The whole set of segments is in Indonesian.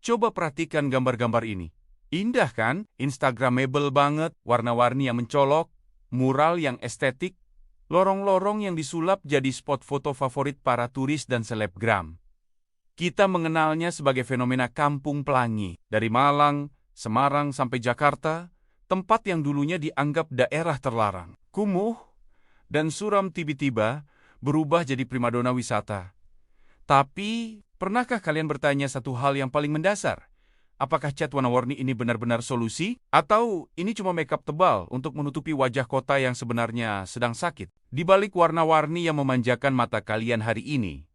Coba perhatikan gambar-gambar ini. Indah kan? Instagramable banget, warna-warni yang mencolok, mural yang estetik, lorong-lorong yang disulap jadi spot foto favorit para turis dan selebgram. Kita mengenalnya sebagai fenomena Kampung Pelangi. Dari Malang, Semarang sampai Jakarta, tempat yang dulunya dianggap daerah terlarang, kumuh, dan suram tiba-tiba berubah jadi primadona wisata. Tapi, pernahkah kalian bertanya satu hal yang paling mendasar? Apakah cat warna-warni ini benar-benar solusi? Atau ini cuma makeup tebal untuk menutupi wajah kota yang sebenarnya sedang sakit? Di balik warna-warni yang memanjakan mata kalian hari ini,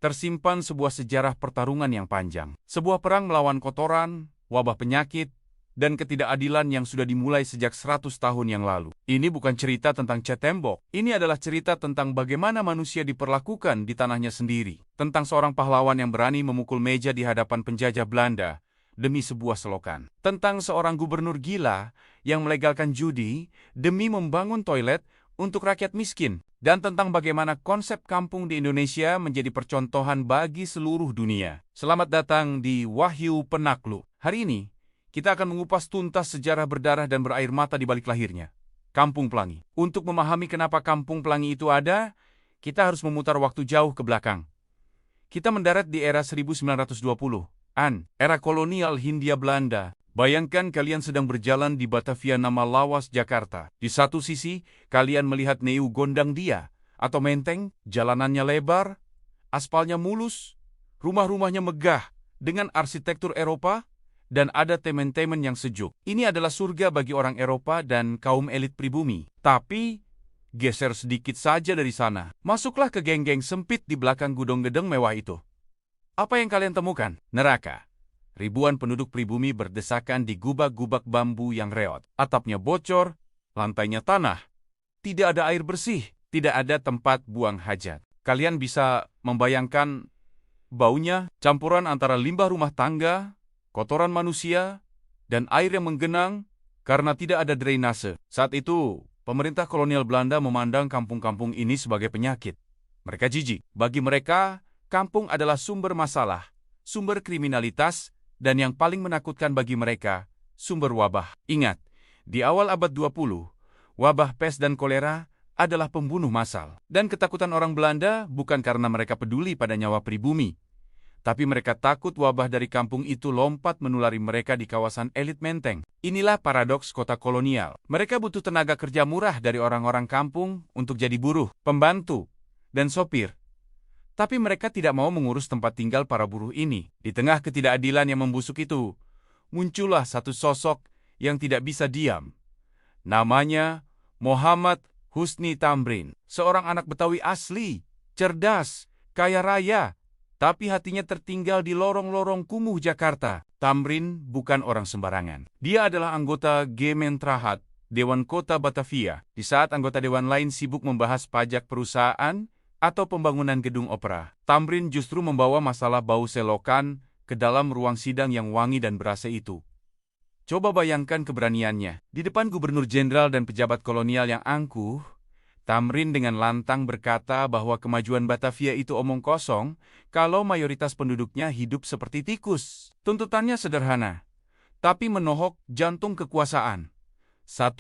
tersimpan sebuah sejarah pertarungan yang panjang. Sebuah perang melawan kotoran, wabah penyakit, dan ketidakadilan yang sudah dimulai sejak 100 tahun yang lalu. Ini bukan cerita tentang cat tembok. Ini adalah cerita tentang bagaimana manusia diperlakukan di tanahnya sendiri. Tentang seorang pahlawan yang berani memukul meja di hadapan penjajah Belanda demi sebuah selokan. Tentang seorang gubernur gila yang melegalkan judi demi membangun toilet untuk rakyat miskin. Dan tentang bagaimana konsep kampung di Indonesia menjadi percontohan bagi seluruh dunia. Selamat datang di Wahyu Penakluk. Hari ini, kita akan mengupas tuntas sejarah berdarah dan berair mata di balik lahirnya, Kampung Pelangi. Untuk memahami kenapa Kampung Pelangi itu ada, kita harus memutar waktu jauh ke belakang. Kita mendarat di era 1920-an, era kolonial Hindia Belanda. Bayangkan kalian sedang berjalan di Batavia nama Lawas, Jakarta. Di satu sisi, kalian melihat Neu Gondang Dia, atau Menteng, jalanannya lebar, aspalnya mulus, rumah-rumahnya megah, dengan arsitektur Eropa, dan ada temen-temen yang sejuk. Ini adalah surga bagi orang Eropa dan kaum elit pribumi. Tapi, geser sedikit saja dari sana. Masuklah ke geng-geng sempit di belakang gudang-gedeng mewah itu. Apa yang kalian temukan? Neraka. Ribuan penduduk pribumi berdesakan di gubak-gubak bambu yang reot. Atapnya bocor, lantainya tanah. Tidak ada air bersih, tidak ada tempat buang hajat. Kalian bisa membayangkan baunya, campuran antara limbah rumah tangga, kotoran manusia, dan air yang menggenang karena tidak ada drainase. Saat itu, pemerintah kolonial Belanda memandang kampung-kampung ini sebagai penyakit. Mereka jijik. Bagi mereka, kampung adalah sumber masalah, sumber kriminalitas, dan yang paling menakutkan bagi mereka, sumber wabah. Ingat, di awal abad 20, wabah pes dan kolera adalah pembunuh massal. Dan ketakutan orang Belanda bukan karena mereka peduli pada nyawa pribumi, tapi mereka takut wabah dari kampung itu lompat menulari mereka di kawasan elit Menteng. Inilah paradoks kota kolonial. Mereka butuh tenaga kerja murah dari orang-orang kampung untuk jadi buruh, pembantu, dan sopir. Tapi mereka tidak mau mengurus tempat tinggal para buruh ini. Di tengah ketidakadilan yang membusuk itu, muncullah satu sosok yang tidak bisa diam. Namanya Muhammad Husni Tamrin. Seorang anak Betawi asli, cerdas, kaya raya, tapi hatinya tertinggal di lorong-lorong kumuh Jakarta. Tamrin bukan orang sembarangan. Dia adalah anggota Gementrahat, Dewan Kota Batavia, di saat anggota dewan lain sibuk membahas pajak perusahaan atau pembangunan gedung opera. Tamrin justru membawa masalah bau selokan ke dalam ruang sidang yang wangi dan ber-AC itu. Coba bayangkan keberaniannya. Di depan gubernur jenderal dan pejabat kolonial yang angkuh, Tamrin dengan lantang berkata bahwa kemajuan Batavia itu omong kosong kalau mayoritas penduduknya hidup seperti tikus. Tuntutannya sederhana, tapi menohok jantung kekuasaan. 1.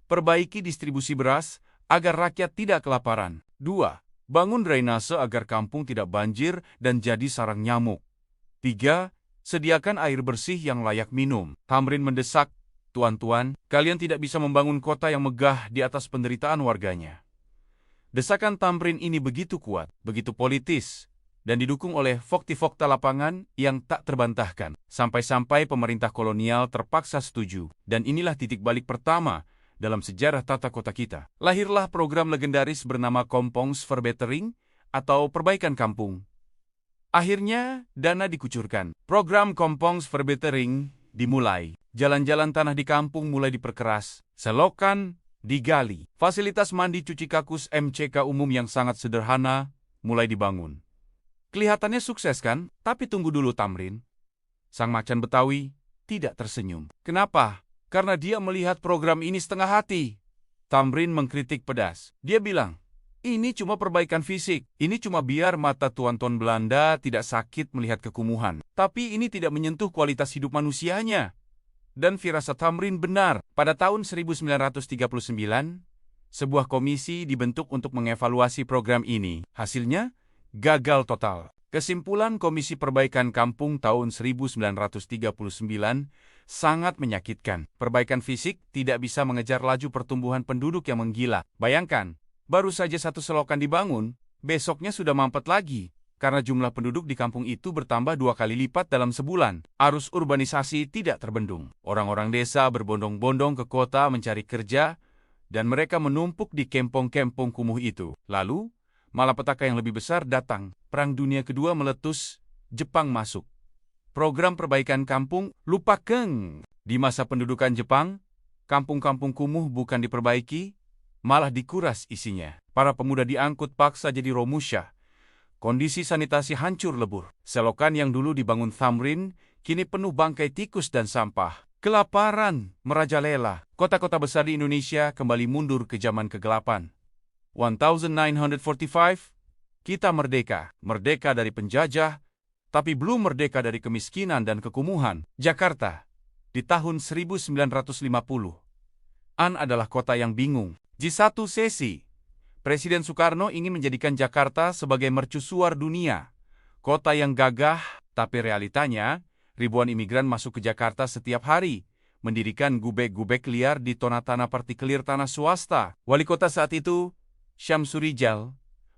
Perbaiki distribusi beras agar rakyat tidak kelaparan. 2. Bangun drainase agar kampung tidak banjir dan jadi sarang nyamuk. 3. Sediakan air bersih yang layak minum. Tamrin mendesak, "Tuan-tuan, kalian tidak bisa membangun kota yang megah di atas penderitaan warganya." Desakan Tamrin ini begitu kuat, begitu politis, dan didukung oleh fakta lapangan yang tak terbantahkan. Sampai-sampai pemerintah kolonial terpaksa setuju. Dan inilah titik balik pertama dalam sejarah tata kota kita. Lahirlah program legendaris bernama Kompongsverbetering atau Perbaikan Kampung. Akhirnya, dana dikucurkan. Program Kompongsverbetering dimulai. Jalan-jalan tanah di kampung mulai diperkeras, selokan digali, fasilitas mandi cuci kakus MCK umum yang sangat sederhana mulai dibangun. Kelihatannya sukses kan? Tapi tunggu dulu Tamrin. Sang macan Betawi tidak tersenyum. Kenapa? Karena dia melihat program ini setengah hati. Tamrin mengkritik pedas. Dia bilang, Ini cuma perbaikan fisik. Ini cuma biar mata tuan-tuan Belanda tidak sakit melihat kekumuhan. Tapi ini tidak menyentuh kualitas hidup manusianya. Dan firasat Thamrin benar. Pada tahun 1939, sebuah komisi dibentuk untuk mengevaluasi program ini. Hasilnya, gagal total. Kesimpulan Komisi Perbaikan Kampung tahun 1939 sangat menyakitkan. Perbaikan fisik tidak bisa mengejar laju pertumbuhan penduduk yang menggila. Bayangkan, baru saja satu selokan dibangun, besoknya sudah mampet lagi. Karena jumlah penduduk di kampung itu bertambah 2 kali lipat dalam sebulan. Arus urbanisasi tidak terbendung. Orang-orang desa berbondong-bondong ke kota mencari kerja, dan mereka menumpuk di kampung-kampung kumuh itu. Lalu, malapetaka yang lebih besar datang. Perang Dunia Kedua meletus, Jepang masuk. Program perbaikan kampung lupakan. Di masa pendudukan Jepang, kampung-kampung kumuh bukan diperbaiki, malah dikuras isinya. Para pemuda diangkut paksa jadi romusha. Kondisi sanitasi hancur lebur. Selokan yang dulu dibangun Thamrin, kini penuh bangkai tikus dan sampah. Kelaparan merajalela. Kota-kota besar di Indonesia kembali mundur ke zaman kegelapan. 1945, kita merdeka. Merdeka dari penjajah, tapi belum merdeka dari kemiskinan dan kekumuhan. Jakarta, di tahun 1950. Adalah kota yang bingung. Di satu sesi, Presiden Soekarno ingin menjadikan Jakarta sebagai mercusuar dunia. Kota yang gagah, tapi realitanya, ribuan imigran masuk ke Jakarta setiap hari, mendirikan gubek-gubek liar di tanah partikelir tanah swasta. Wali kota saat itu, Syamsur Rijal,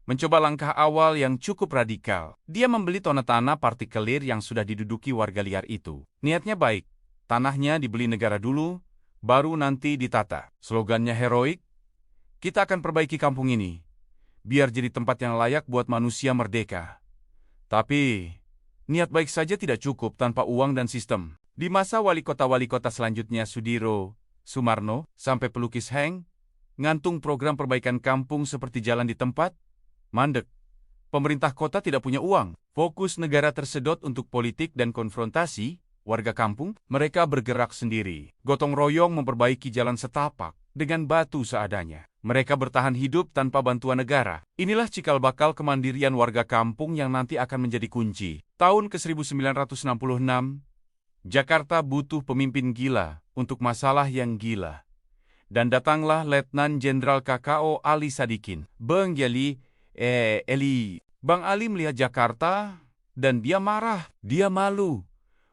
mencoba langkah awal yang cukup radikal. Dia membeli tanah partikelir yang sudah diduduki warga liar itu. Niatnya baik, tanahnya dibeli negara dulu, baru nanti ditata. Slogannya heroik, kita akan perbaiki kampung ini, biar jadi tempat yang layak buat manusia merdeka. Tapi, niat baik saja tidak cukup tanpa uang dan sistem. Di masa wali kota selanjutnya Sudiro, Sumarno, sampai pelukis Heng, ngantung program perbaikan kampung seperti jalan di tempat, mandek. Pemerintah kota tidak punya uang. Fokus negara tersedot untuk politik dan konfrontasi, warga kampung, mereka bergerak sendiri. Gotong royong memperbaiki jalan setapak dengan batu seadanya. Mereka bertahan hidup tanpa bantuan negara. Inilah cikal bakal kemandirian warga kampung yang nanti akan menjadi kunci. Tahun ke-1966, Jakarta butuh pemimpin gila untuk masalah yang gila. Dan datanglah Letnan Jenderal KKO Ali Sadikin. Bang Ali melihat Jakarta dan dia marah, dia malu.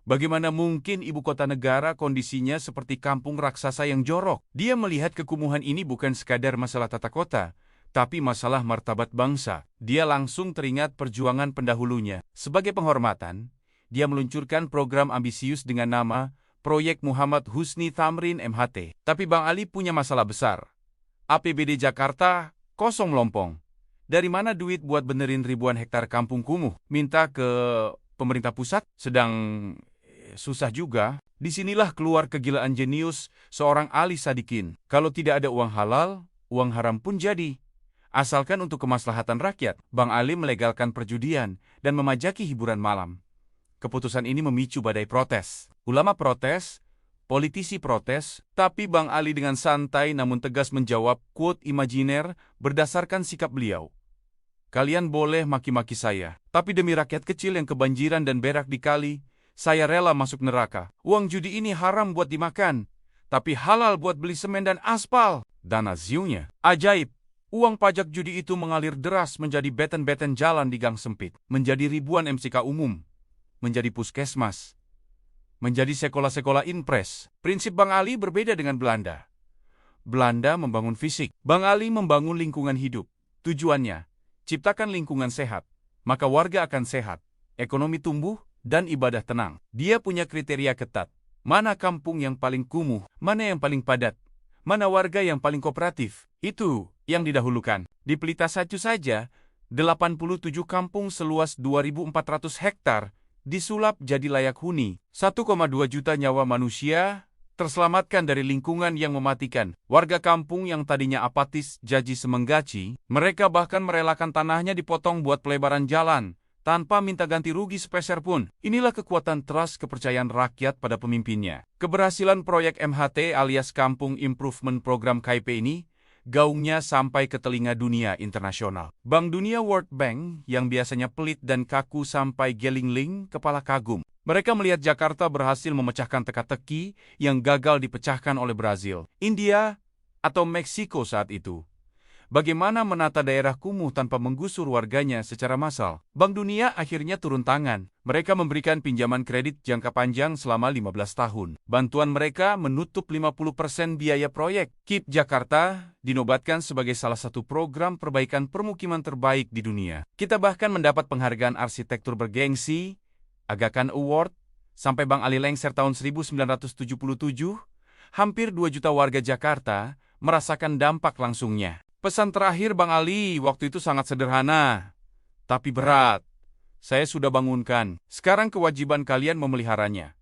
Bagaimana mungkin ibu kota negara kondisinya seperti kampung raksasa yang jorok? Dia melihat kekumuhan ini bukan sekadar masalah tata kota, tapi masalah martabat bangsa. Dia langsung teringat perjuangan pendahulunya. Sebagai penghormatan, dia meluncurkan program ambisius dengan nama Proyek Muhammad Husni Thamrin MHT. Tapi Bang Ali punya masalah besar. APBD Jakarta kosong melompong. Dari mana duit buat benerin ribuan hektar kampung kumuh? Minta ke pemerintah pusat? Sedang susah juga. Disinilah keluar kegilaan jenius seorang Ali Sadikin. Kalau tidak ada uang halal, uang haram pun jadi. Asalkan untuk kemaslahatan rakyat, Bang Ali melegalkan perjudian dan memajaki hiburan malam. Keputusan ini memicu badai protes. Ulama protes, politisi protes, tapi Bang Ali dengan santai namun tegas menjawab quote imajiner berdasarkan sikap beliau. Kalian boleh maki-maki saya, tapi demi rakyat kecil yang kebanjiran dan berak di kali, saya rela masuk neraka. Uang judi ini haram buat dimakan, tapi halal buat beli semen dan aspal. Dana ziunya. Ajaib. Uang pajak judi itu mengalir deras menjadi beten-beten jalan di gang sempit. Menjadi ribuan MCK umum. Menjadi puskesmas. Menjadi sekolah-sekolah impres. Prinsip Bang Ali berbeda dengan Belanda. Belanda membangun fisik. Bang Ali membangun lingkungan hidup. Tujuannya, ciptakan lingkungan sehat. Maka warga akan sehat. Ekonomi tumbuh, dan ibadah tenang. Dia punya kriteria ketat. Mana kampung yang paling kumuh, mana yang paling padat, mana warga yang paling kooperatif. Itu yang didahulukan. Di Pelita Sacu saja, 87 kampung seluas 2.400 hektar disulap jadi layak huni. 1,2 juta nyawa manusia terselamatkan dari lingkungan yang mematikan. Warga kampung yang tadinya apatis jadi semenggaci, mereka bahkan merelakan tanahnya dipotong buat pelebaran jalan, tanpa minta ganti rugi sepeser pun. Inilah kekuatan trust kepercayaan rakyat pada pemimpinnya. Keberhasilan proyek MHT alias Kampung Improvement Program KIP ini gaungnya sampai ke telinga dunia internasional. Bank Dunia World Bank yang biasanya pelit dan kaku sampai gelingling kepala kagum. Mereka melihat Jakarta berhasil memecahkan teka-teki yang gagal dipecahkan oleh Brazil, India, atau Meksiko saat itu. Bagaimana menata daerah kumuh tanpa menggusur warganya secara massal? Bank Dunia akhirnya turun tangan. Mereka memberikan pinjaman kredit jangka panjang selama 15 tahun. Bantuan mereka menutup 50% biaya proyek. KIP Jakarta dinobatkan sebagai salah satu program perbaikan permukiman terbaik di dunia. Kita bahkan mendapat penghargaan arsitektur bergengsi, Aga Khan Award, sampai Bang Ali lengser tahun 1977, hampir 2 juta warga Jakarta merasakan dampak langsungnya. Pesan terakhir Bang Ali waktu itu sangat sederhana, tapi berat. Saya sudah bangunkan, sekarang kewajiban kalian memeliharanya.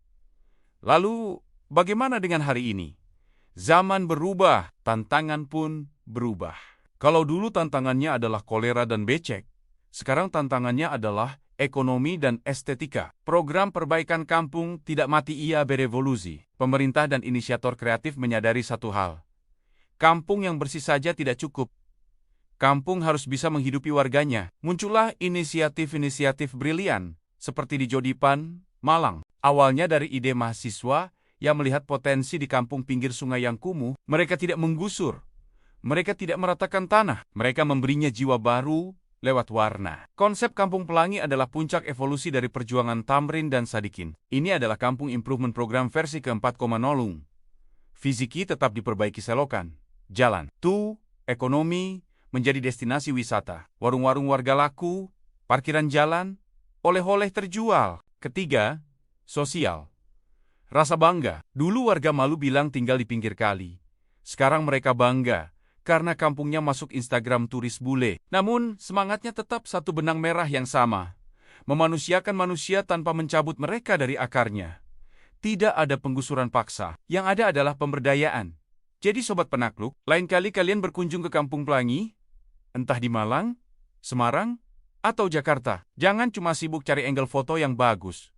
Lalu, bagaimana dengan hari ini? Zaman berubah, tantangan pun berubah. Kalau dulu tantangannya adalah kolera dan becek, sekarang tantangannya adalah ekonomi dan estetika. Program perbaikan kampung tidak mati, ia berevolusi. Pemerintah dan inisiator kreatif menyadari satu hal. Kampung yang bersih saja tidak cukup. Kampung harus bisa menghidupi warganya. Muncullah inisiatif-inisiatif brilian, seperti di Jodipan, Malang. Awalnya dari ide mahasiswa yang melihat potensi di kampung pinggir sungai yang kumuh, mereka tidak menggusur. Mereka tidak meratakan tanah. Mereka memberinya jiwa baru lewat warna. Konsep Kampung Pelangi adalah puncak evolusi dari perjuangan Tamrin dan Sadikin. Ini adalah Kampung Improvement Program versi ke-4,0. Fisiki tetap diperbaiki selokan, jalan, ekonomi menjadi destinasi wisata, warung-warung warga laku, parkiran jalan, oleh-oleh terjual. Ketiga, sosial. Rasa bangga. Dulu warga Malu bilang tinggal di pinggir kali. Sekarang mereka bangga karena kampungnya masuk Instagram turis bule. Namun, semangatnya tetap satu benang merah yang sama. Memanusiakan manusia tanpa mencabut mereka dari akarnya. Tidak ada penggusuran paksa. Yang ada adalah pemberdayaan. Jadi Sobat Penakluk, lain kali kalian berkunjung ke Kampung Pelangi, entah di Malang, Semarang, atau Jakarta, jangan cuma sibuk cari angle foto yang bagus.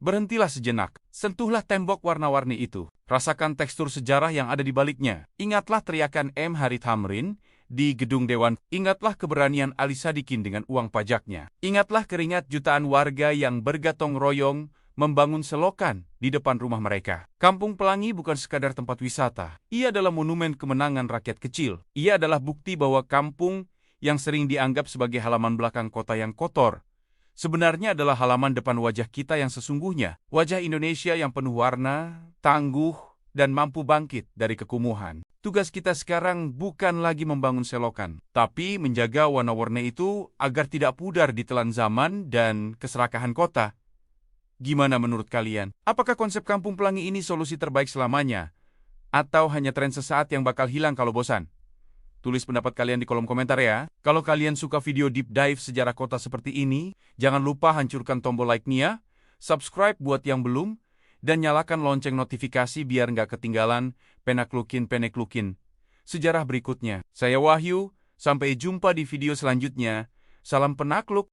Berhentilah sejenak, sentuhlah tembok warna-warni itu, rasakan tekstur sejarah yang ada di baliknya. Ingatlah teriakan M. Hari Tamrin di Gedung Dewan, ingatlah keberanian Ali Sadikin dengan uang pajaknya. Ingatlah keringat jutaan warga yang bergotong royong membangun selokan di depan rumah mereka. Kampung Pelangi bukan sekadar tempat wisata. Ia adalah monumen kemenangan rakyat kecil. Ia adalah bukti bahwa kampung yang sering dianggap sebagai halaman belakang kota yang kotor, sebenarnya adalah halaman depan wajah kita yang sesungguhnya. Wajah Indonesia yang penuh warna, tangguh, dan mampu bangkit dari kekumuhan. Tugas kita sekarang bukan lagi membangun selokan, tapi menjaga warna-warni itu agar tidak pudar di telan zaman dan keserakahan kota. Gimana menurut kalian? Apakah konsep Kampung Pelangi ini solusi terbaik selamanya? Atau hanya tren sesaat yang bakal hilang kalau bosan? Tulis pendapat kalian di kolom komentar ya. Kalau kalian suka video deep dive sejarah kota seperti ini, jangan lupa hancurkan tombol like-nya, subscribe buat yang belum, dan nyalakan lonceng notifikasi biar nggak ketinggalan penaklukin sejarah berikutnya. Saya Wahyu, sampai jumpa di video selanjutnya. Salam penakluk.